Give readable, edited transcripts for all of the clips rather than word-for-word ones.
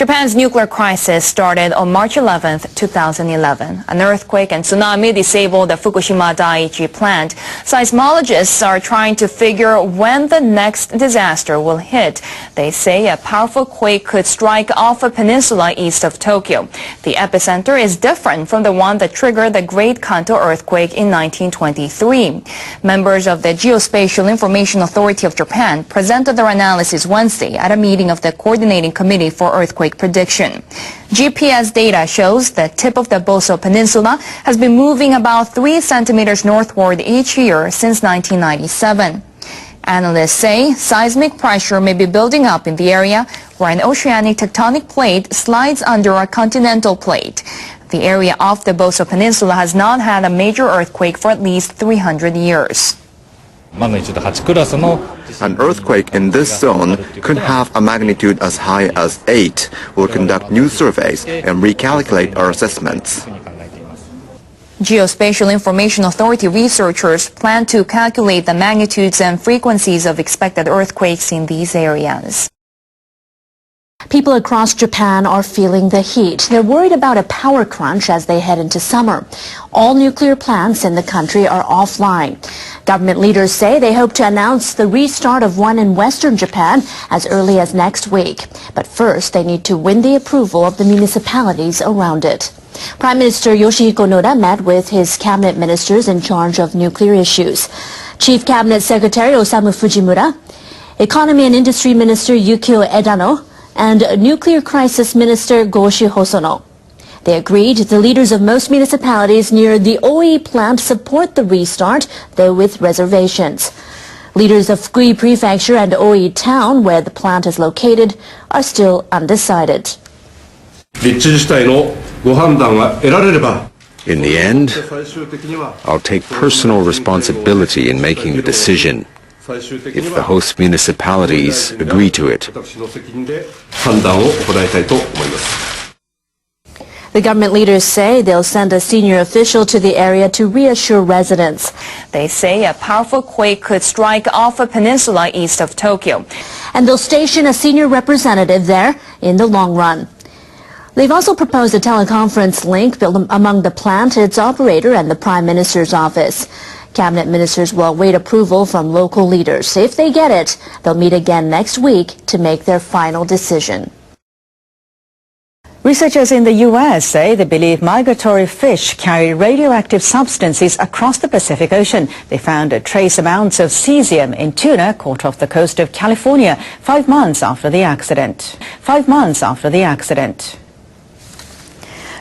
Japan's nuclear crisis started on March 11, 2011. An earthquake and tsunami disabled the Fukushima Daiichi plant. Seismologists are trying to figure when the next disaster will hit. They say a powerful quake could strike off a peninsula east of Tokyo. The epicenter is different from the one that triggered the Great Kanto earthquake in 1923. Members of the Geospatial Information Authority of Japan presented their analysis Wednesday at a meeting of the Coordinating Committee for Earthquake Prediction. GPS data shows the tip of the Boso Peninsula has been moving about 3 centimeters northward each year since 1997. Analysts say seismic pressure may be building up in the area where an oceanic tectonic plate slides under a continental plate. The area off the Boso Peninsula has not had a major earthquake for at least 300 years. An earthquake in this zone could have a magnitude as high as 8. We'll conduct new surveys and recalculate our assessments. Geospatial Information Authority researchers plan to calculate the magnitudes and frequencies of expected earthquakes in these areas. People across Japan are feeling the heat. They're worried about a power crunch as they head into summer. All nuclear plants in the country are offline. Government leaders say they hope to announce the restart of one in western Japan as early as next week. But first, they need to win the approval of the municipalities around it. Prime Minister Yoshihiko Noda met with his cabinet ministers in charge of nuclear issues. Chief Cabinet Secretary Osamu Fujimura, Economy and Industry Minister Yukio Edano, and Nuclear Crisis Minister Goshi Hosono. They agreed the leaders of most municipalities near the Oi plant support the restart, though with reservations. Leaders of Fukui Prefecture and Oi town, where the plant is located, are still undecided. In the end, I'll take personal responsibility in making the decision if the host municipalities agree to it. The government leaders say they'll send a senior official to the area to reassure residents. They say a powerful quake could strike off a peninsula east of Tokyo. And they'll station a senior representative there in the long run. They've also proposed a teleconference link built among the plant, its operator, and the Prime Minister's office. Cabinet ministers will await approval from local leaders. If they get it, they'll meet again next week to make their final decision. Researchers in the U.S. say they believe migratory fish carry radioactive substances across the Pacific Ocean. They found trace amounts of cesium in tuna caught off the coast of California 5 months after the accident.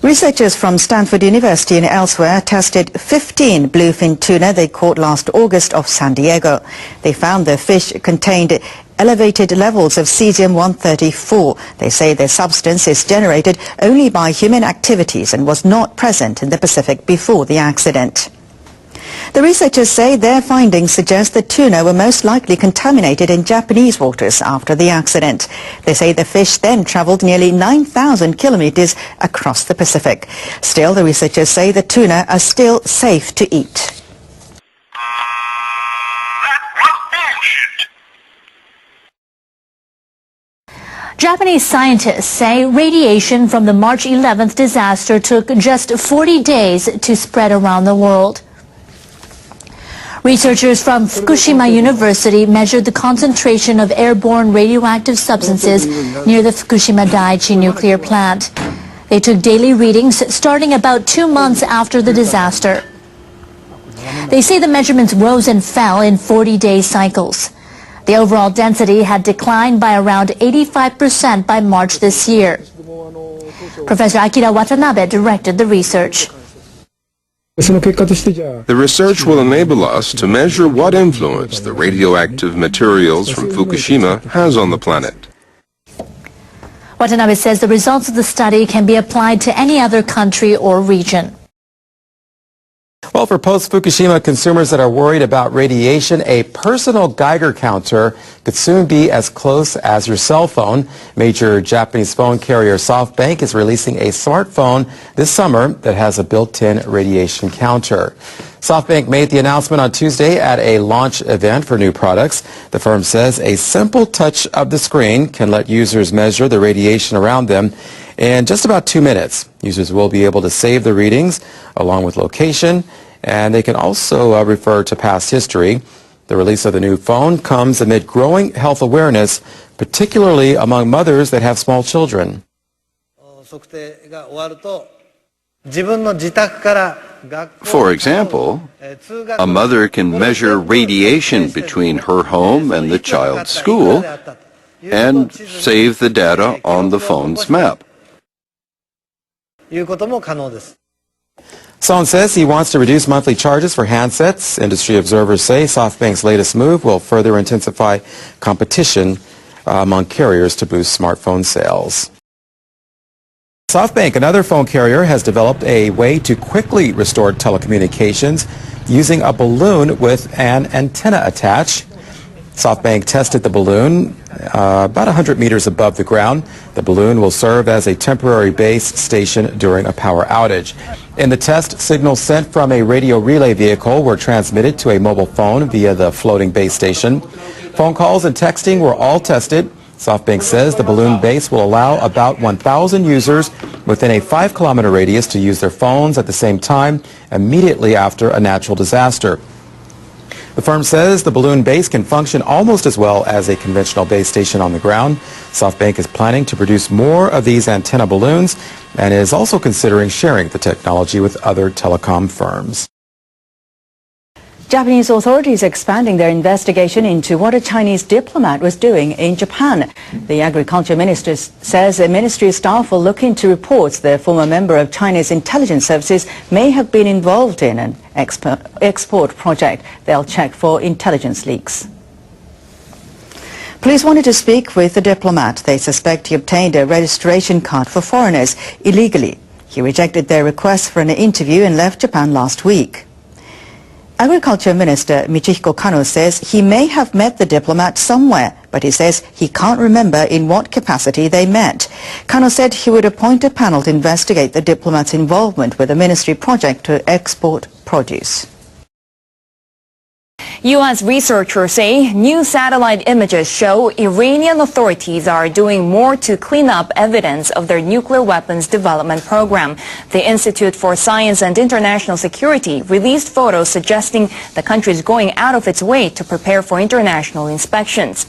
Researchers from Stanford University and elsewhere tested 15 bluefin tuna they caught last August off San Diego. They found the fish contained elevated levels of cesium-134. They say the substance is generated only by human activities and was not present in the Pacific before the accident. The researchers say their findings suggest the tuna were most likely contaminated in Japanese waters after the accident. They say the fish then traveled nearly 9,000 kilometers across the Pacific. Still, the researchers say the tuna are still safe to eat. Japanese scientists say radiation from the March 11th disaster took just 40 days to spread around the world. Researchers from Fukushima University measured the concentration of airborne radioactive substances near the Fukushima Daiichi nuclear plant. They took daily readings starting about 2 months after the disaster. They say the measurements rose and fell in 40-day cycles. The overall density had declined by around 85% by March this year. Professor Akira Watanabe directed the research. The research will enable us to measure what influence the radioactive materials from Fukushima has on the planet. Watanabe says the results of the study can be applied to any other country or region. Well, for post-Fukushima consumers that are worried about radiation, a personal Geiger counter could soon be as close as your cell phone. Major Japanese phone carrier SoftBank is releasing a smartphone this summer that has a built-in radiation counter. SoftBank made the announcement on Tuesday at a launch event for new products. The firm says a simple touch of the screen can let users measure the radiation around them in just about 2 minutes. Users will be able to save the readings along with location, and they can also refer to past history. The release of the new phone comes amid growing health awareness, particularly among mothers that have small children. For example, a mother can measure radiation between her home and the child's school and save the data on the phone's map. Son says he wants to reduce monthly charges for handsets. Industry observers say SoftBank's latest move will further intensify competition among carriers to boost smartphone sales. SoftBank, another phone carrier, has developed a way to quickly restore telecommunications using a balloon with an antenna attached. SoftBank tested the balloon about 100 meters above the ground. The balloon will serve as a temporary base station during a power outage. In the test, signals sent from a radio relay vehicle were transmitted to a mobile phone via the floating base station. Phone calls and texting were all tested. SoftBank says the balloon base will allow about 1,000 users within a 5-kilometer radius to use their phones at the same time immediately after a natural disaster. The firm says the balloon base can function almost as well as a conventional base station on the ground. SoftBank is planning to produce more of these antenna balloons and is also considering sharing the technology with other telecom firms. Japanese authorities expanding their investigation into what a Chinese diplomat was doing in Japan. The agriculture minister says the ministry staff will look into reports the former member of China's intelligence services may have been involved in an export project. They'll check for intelligence leaks. Police wanted to speak with the diplomat. They suspect he obtained a registration card for foreigners illegally. He rejected their request for an interview and left Japan last week. Agriculture Minister Michihiko Kano says he may have met the diplomat somewhere, but he says he can't remember in what capacity they met. Kano said he would appoint a panel to investigate the diplomat's involvement with the ministry project to export produce. U.S. researchers say new satellite images show Iranian authorities are doing more to clean up evidence of their nuclear weapons development program. The Institute for Science and International Security released photos suggesting the country is going out of its way to prepare for international inspections.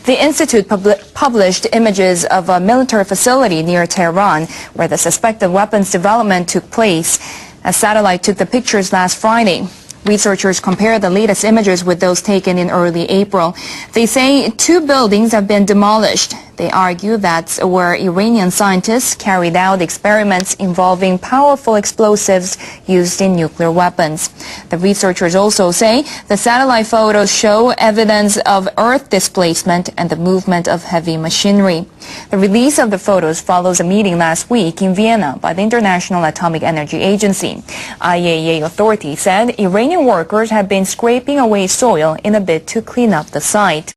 The Institute published images of a military facility near Tehran where the suspected weapons development took place. A satellite took the pictures last Friday. Researchers compare the latest images with those taken in early April. They say 2 buildings have been demolished. They argue that's where Iranian scientists carried out experiments involving powerful explosives used in nuclear weapons. The researchers also say the satellite photos show evidence of Earth displacement and the movement of heavy machinery. The release of the photos follows a meeting last week in Vienna by the International Atomic Energy Agency. IAEA authorities said Iranian workers have been scraping away soil in a bid to clean up the site.